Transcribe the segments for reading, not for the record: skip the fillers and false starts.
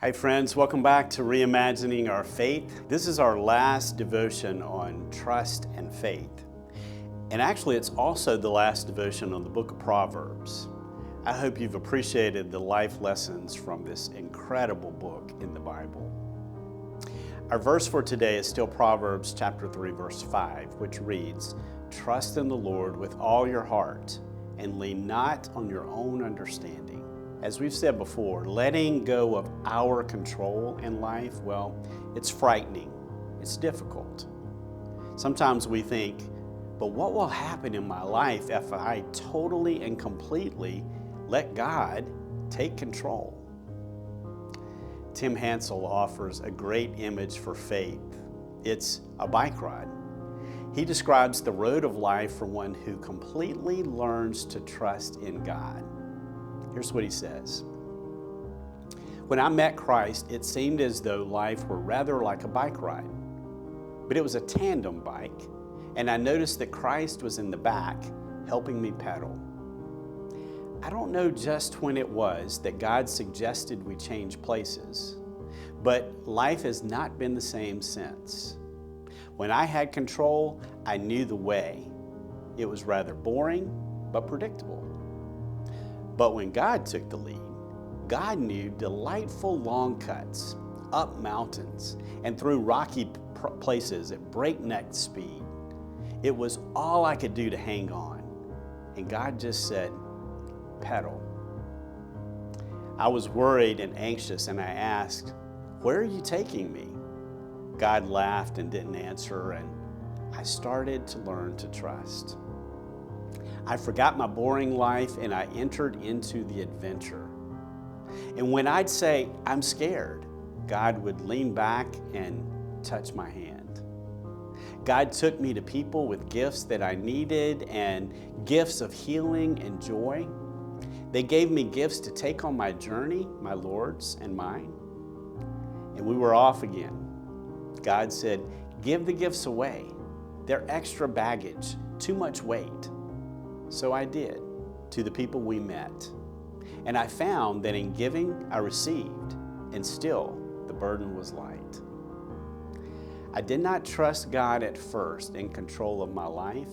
Hi friends, welcome back to Reimagining Our Faith. This is our last devotion on trust and faith. And actually it's also the last devotion on the book of Proverbs. I hope you've appreciated the life lessons from this incredible book in the Bible. Our verse for today is still Proverbs chapter 3 verse 5, which reads, "Trust in the Lord with all your heart and lean not on your own understanding." As we've said before, letting go of our control in life, well, it's frightening. It's difficult. Sometimes we think, but what will happen in my life if I totally and completely let God take control? Tim Hansel offers a great image for faith. It's a bike ride. He describes the road of life for one who completely learns to trust in God. Here's what he says. When I met Christ, it seemed as though life were rather like a bike ride. But it was a tandem bike, and I noticed that Christ was in the back, helping me pedal. I don't know just when it was that God suggested we change places, but life has not been the same since. When I had control, I knew the way. It was rather boring, but predictable. But when God took the lead, God knew delightful long cuts, up mountains, and through rocky places at breakneck speed. It was all I could do to hang on. And God just said, pedal. I was worried and anxious, and I asked, "Where are you taking me?" God laughed and didn't answer, and I started to learn to trust. I forgot my boring life and I entered into the adventure. And when I'd say, "I'm scared," God would lean back and touch my hand. God took me to people with gifts that I needed and gifts of healing and joy. They gave me gifts to take on my journey, my Lord's and mine. And we were off again. God said, "Give the gifts away. They're extra baggage, too much weight." So I did, to the people we met. And I found that in giving, I received, and still the burden was light. I did not trust God at first in control of my life.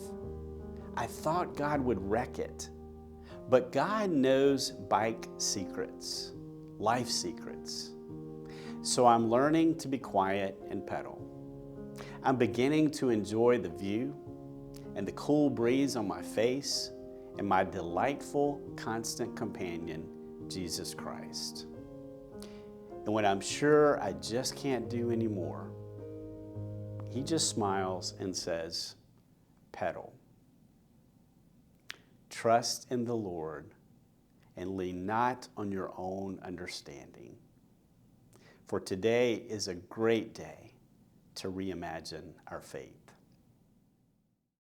I thought God would wreck it. But God knows bike secrets, life secrets. So I'm learning to be quiet and pedal. I'm beginning to enjoy the view and the cool breeze on my face, and my delightful, constant companion, Jesus Christ. And when I'm sure I just can't do anymore, He just smiles and says, pedal. Trust in the Lord and lean not on your own understanding. For today is a great day to reimagine our faith.